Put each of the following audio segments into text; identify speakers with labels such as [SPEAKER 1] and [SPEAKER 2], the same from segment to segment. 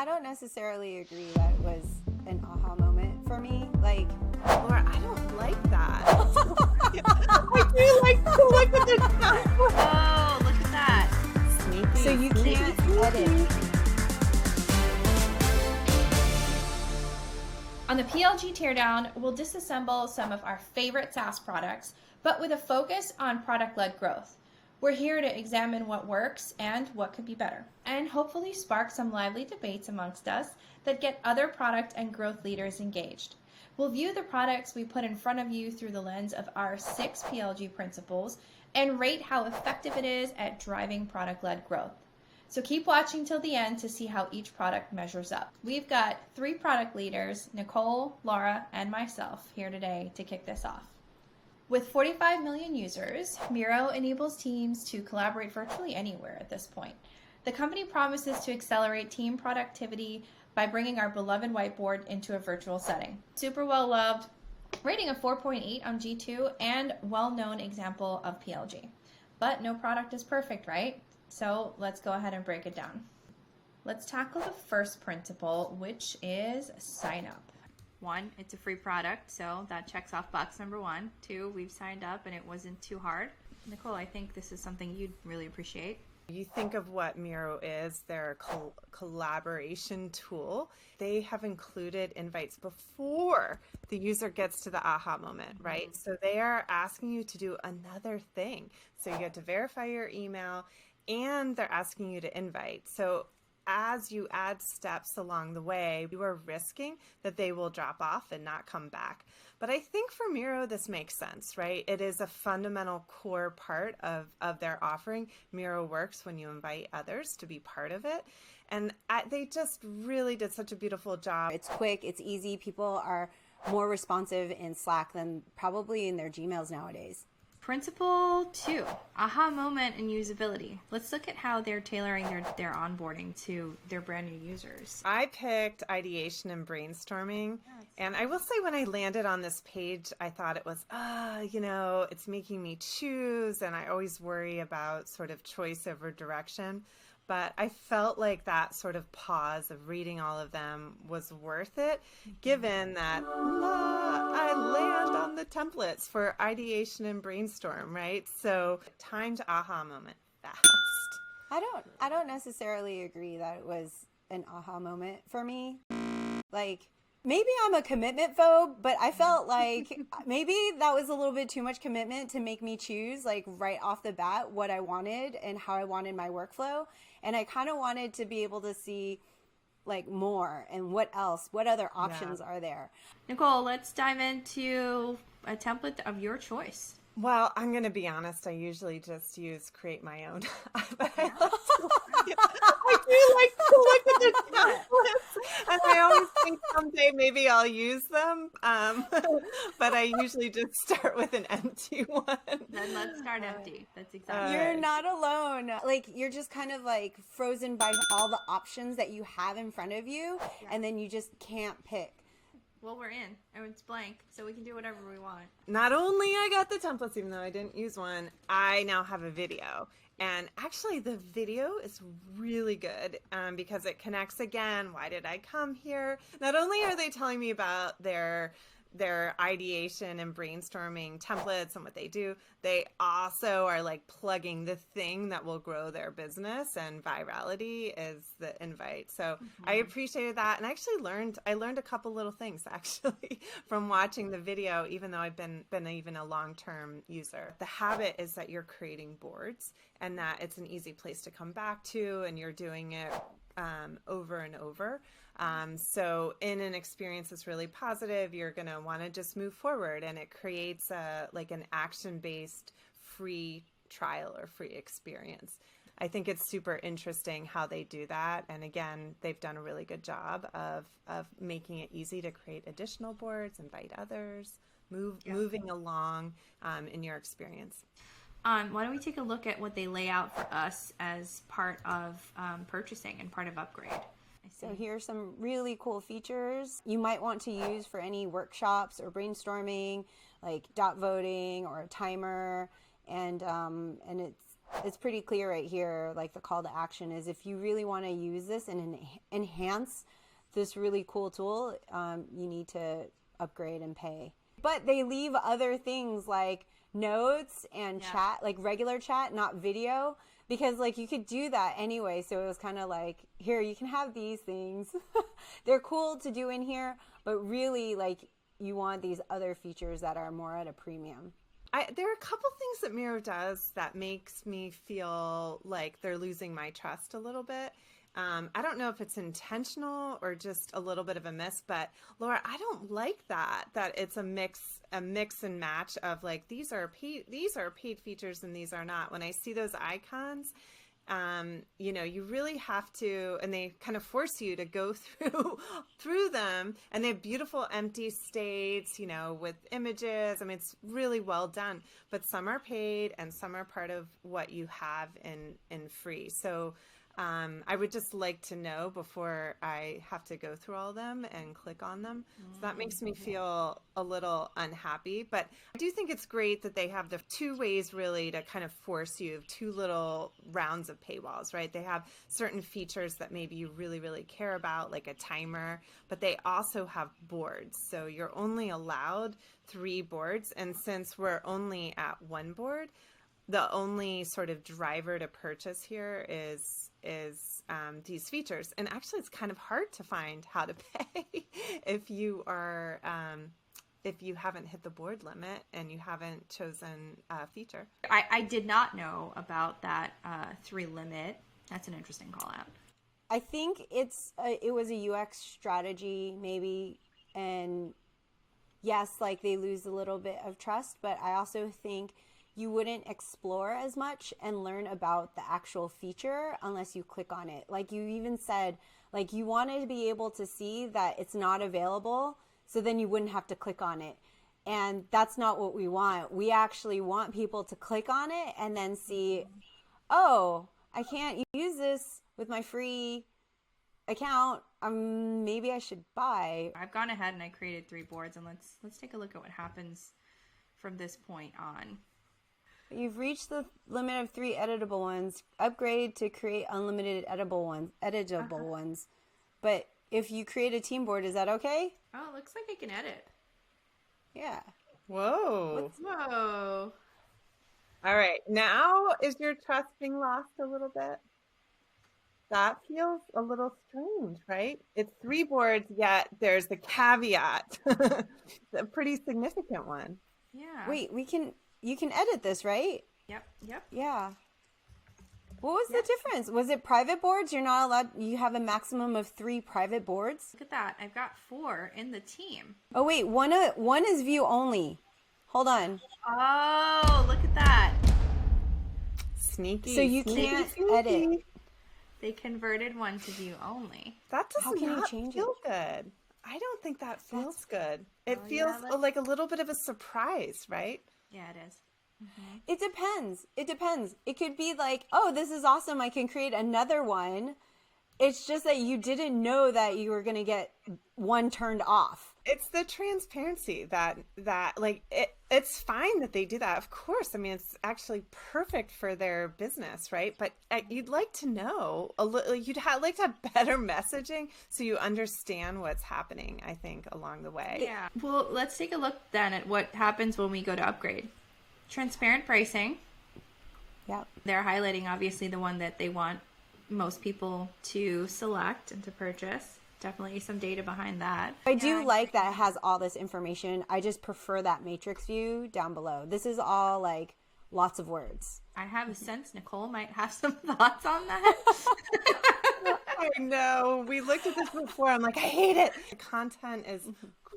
[SPEAKER 1] I don't necessarily agree that it was an aha moment for me. Like,
[SPEAKER 2] Laura, I don't like that. I do like to look at the template.
[SPEAKER 3] Oh, look at that.
[SPEAKER 2] Sneaky.
[SPEAKER 1] so you can't edit.
[SPEAKER 3] On the PLG Teardown, we'll disassemble some of our favorite SaaS products, but with a focus on product-led growth. We're here to examine what works and what could be better, and hopefully spark some lively debates amongst us that get other product and growth leaders engaged. We'll view the products we put in front of you through the lens of our 6 PLG principles and rate how effective it is at driving product-led growth. So keep watching till the end to see how each product measures up. We've got 3 product leaders, Nicole, Laura, and myself, here today to kick this off. With 45 million users, Miro enables teams to collaborate virtually anywhere at this point. The company promises to accelerate team productivity by bringing our beloved whiteboard into a virtual setting. Super well loved, rating of 4.8 on G2, and well-known example of PLG. But no product is perfect, right? So let's go ahead and break it down. Let's tackle the first principle, which is sign up. 1, it's a free product, so that checks off box number 1. 2, we've signed up and it wasn't too hard. Nicole, I think this is something you'd really appreciate.
[SPEAKER 2] You think of what Miro is, they're a collaboration tool. They have included invites before the user gets to the aha moment, right? So they are asking you to do another thing. So you get to verify your email and they're asking you to invite. So as you add steps along the way, you are risking that they will drop off and not come back. But I think for Miro, this makes sense, right? It is a fundamental core part of their offering. Miro works when you invite others to be part of it. And they just really did such a beautiful job.
[SPEAKER 1] It's quick, it's easy. People are more responsive in Slack than probably in their Gmails nowadays.
[SPEAKER 3] Principle 2, aha moment and usability. Let's look at how they're tailoring their onboarding to their brand new users.
[SPEAKER 2] I picked ideation and brainstorming. And I will say when I landed on this page, I thought it was, it's making me choose. And I always worry about sort of choice over direction. But I felt like that sort of pause of reading all of them was worth it, given that I land on the templates for ideation and brainstorm, right? So time to aha moment fast.
[SPEAKER 1] I don't necessarily agree that it was an aha moment for me. Like, maybe I'm a commitment phobe, but I felt like maybe that was a little bit too much commitment to make me choose, like, right off the bat what I wanted and how I wanted my workflow. And I kind of wanted to be able to see, like, more and what other options are there.
[SPEAKER 3] Nicole, let's dive into a template of your choice.
[SPEAKER 2] Well, I'm going to be honest. I usually just create my own. But I do like to look at the templates, and I always think someday maybe I'll use them. But I usually just start with an empty one.
[SPEAKER 3] Then let's start empty. That's exactly
[SPEAKER 1] You're not alone. Like, you're just kind of like frozen by all the options that you have in front of you, and then you just can't pick.
[SPEAKER 3] Well, we're in. And it's blank, so we can do whatever we want.
[SPEAKER 2] Not only I got the templates, even though I didn't use one, I now have a video. And actually, the video is really good because it connects again. Why did I come here? Not only are they telling me about their ideation and brainstorming templates and what they do, they also are like plugging the thing that will grow their business, and virality is the invite. So I appreciated that, and I learned a couple little things actually from watching the video, even though I've been even a long-term user. The habit is that you're creating boards and that it's an easy place to come back to, and you're doing it over and over. So in an experience that's really positive, you're going to want to just move forward, and it creates an action-based free trial or free experience. I think it's super interesting how they do that. And again, they've done a really good job of making it easy to create additional boards, invite others, moving along in your experience.
[SPEAKER 3] Why don't we take a look at what they lay out for us as part of purchasing and part of upgrade.
[SPEAKER 1] So here's some really cool features you might want to use for any workshops or brainstorming, like dot voting or a timer, and it's pretty clear right here, like the call to action is if you really want to use this and enhance this really cool tool, you need to upgrade and pay. But they leave other things like notes and chat, like regular chat, not video, because like you could do that anyway. So it was kind of like, here, you can have these things. They're cool to do in here, but really like you want these other features that are more at a premium.
[SPEAKER 2] There are a couple things that Miro does that makes me feel like they're losing my trust a little bit. I don't know if it's intentional or just a little bit of a miss, but Laura, I don't like that it's a mix and match of like, these are paid features and these are not. When I see those icons, you really have to, and they kind of force you to go through them, and they have beautiful empty states, with images. I mean, it's really well done, but some are paid and some are part of what you have in free. So I would just like to know before I have to go through all of them and click on them. So that makes me feel a little unhappy, but I do think it's great that they have the two ways really to kind of force you, two little rounds of paywalls, right? They have certain features that maybe you really, really care about, like a timer, but they also have boards. So you're only allowed 3 boards. And since we're only at 1 board, the only sort of driver to purchase here is these features. And actually, it's kind of hard to find how to pay if you are if you haven't hit the board limit and you haven't chosen a feature.
[SPEAKER 3] I did not know about that 3 limit. That's an interesting call out.
[SPEAKER 1] I think it was a UX strategy maybe, and yes, like they lose a little bit of trust, but I also think you wouldn't explore as much and learn about the actual feature unless you click on it. Like you even said, like you wanted to be able to see that it's not available, so then you wouldn't have to click on it. And that's not what we want. We actually want people to click on it and then see, oh, I can't use this with my free account. Maybe I should buy.
[SPEAKER 3] I've gone ahead and I created 3 boards, and let's take a look at what happens from this point on.
[SPEAKER 1] You've reached the limit of 3 editable ones. Upgrade to create unlimited editable ones. But if you create a team board, is that okay?
[SPEAKER 3] Oh, it looks like I can edit.
[SPEAKER 1] Yeah.
[SPEAKER 2] Whoa.
[SPEAKER 3] Whoa.
[SPEAKER 2] All right. Now is your trust being lost a little bit? That feels a little strange, right? It's 3 boards, yet there's the caveat. A pretty significant one.
[SPEAKER 3] Yeah.
[SPEAKER 1] Wait, you can edit this, right?
[SPEAKER 3] Yep.
[SPEAKER 1] Yeah. What was the difference? Was it private boards? You're not allowed, you have a maximum of 3 private boards?
[SPEAKER 3] Look at that. I've got 4 in the team.
[SPEAKER 1] Oh wait, one is view only. Hold on.
[SPEAKER 3] Oh, look at that.
[SPEAKER 2] Sneaky.
[SPEAKER 1] So you can't edit.
[SPEAKER 3] They converted one to view only.
[SPEAKER 2] That does
[SPEAKER 1] How can you
[SPEAKER 2] not
[SPEAKER 1] change
[SPEAKER 2] feel good. I don't think that feels good. It feels like a little bit of a surprise, right?
[SPEAKER 3] Yeah, it is. Mm-hmm.
[SPEAKER 1] It depends. It could be like, oh, this is awesome. I can create another one. It's just that you didn't know that you were going to get one turned off.
[SPEAKER 2] It's the transparency that like it's fine that they do that. Of course. I mean, it's actually perfect for their business, right? But you'd like to know a little, like to have better messaging so you understand what's happening, I think, along the way.
[SPEAKER 3] Yeah. Well, let's take a look then at what happens when we go to upgrade. Transparent pricing.
[SPEAKER 1] Yep.
[SPEAKER 3] They're highlighting obviously the one that they want most people to select and to purchase. Definitely some data behind that.
[SPEAKER 1] I do like that it has all this information. I just prefer that matrix view down below. This is all like lots of words.
[SPEAKER 3] I have a sense Nicole might have some thoughts on that.
[SPEAKER 2] I know. We looked at this before. I'm like, I hate it. The content is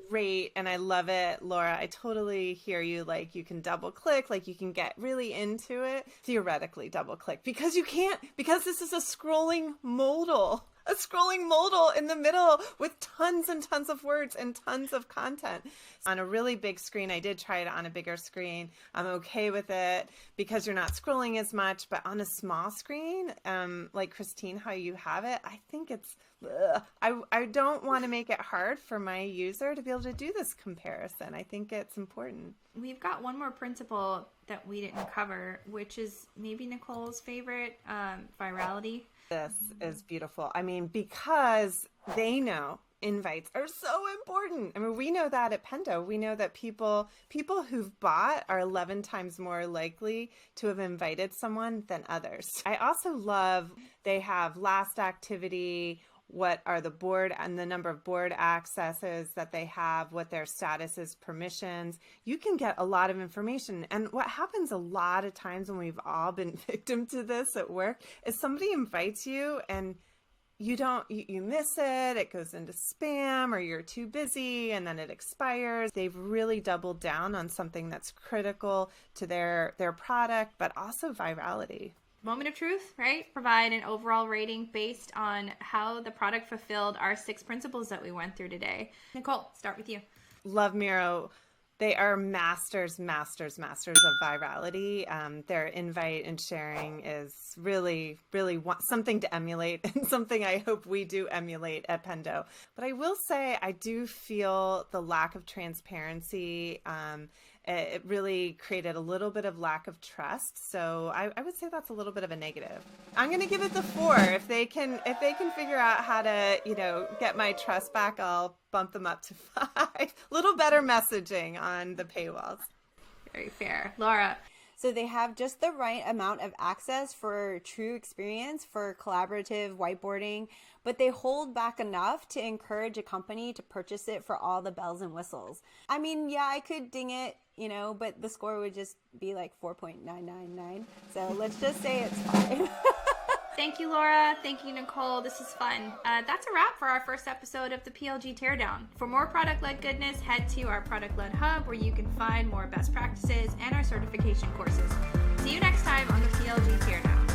[SPEAKER 2] great and I love it. Laura, I totally hear you. Like you can double click, like you can get really into it. Theoretically double click because you can't, because this is a scrolling modal. a scrolling modal in the middle with tons and tons of words and tons of content. On a really big screen, I did try it on a bigger screen. I'm okay with it because you're not scrolling as much, but on a small screen, like Christine, how you have it, I think it's, I don't want to make it hard for my user to be able to do this comparison. I think it's important.
[SPEAKER 4] We've got one more principle that we didn't cover, which is maybe Nicole's favorite, virality.
[SPEAKER 2] This is beautiful. I mean, because they know invites are so important. I mean, we know that at Pendo. We know that people who've bought are 11 times more likely to have invited someone than others. I also love they have last activity, what are the board and the number of board accesses that they have, what their status is, permissions. You can get a lot of information. And what happens a lot of times when we've all been victim to this at work is somebody invites you and you miss it, it goes into spam, or you're too busy and then it expires. They've really doubled down on something that's critical to their product, but also virality.
[SPEAKER 4] Moment of truth, right? Provide an overall rating based on how the product fulfilled our 6 principles that we went through today. Nicole, start with you.
[SPEAKER 2] Love Miro. They are masters of virality. Their invite and sharing is really, really something to emulate and something I hope we do emulate at Pendo. But I will say I do feel the lack of transparency. It really created a little bit of lack of trust. So I would say that's a little bit of a negative. I'm going to give it the 4. If they can figure out how to, get my trust back, I'll bump them up to 5. Little better messaging on the paywalls.
[SPEAKER 4] Very fair. Laura.
[SPEAKER 1] So they have just the right amount of access for true experience for collaborative whiteboarding, but they hold back enough to encourage a company to purchase it for all the bells and whistles. I mean, yeah, I could ding it, but the score would just be like 4.999. So let's just say it's fine.
[SPEAKER 4] Thank you, Laura. Thank you, Nicole. This is fun. That's a wrap for our first episode of the PLG Teardown. For more product-led goodness, head to our product-led hub where you can find more best practices and our certification courses. See you next time on the PLG Teardown.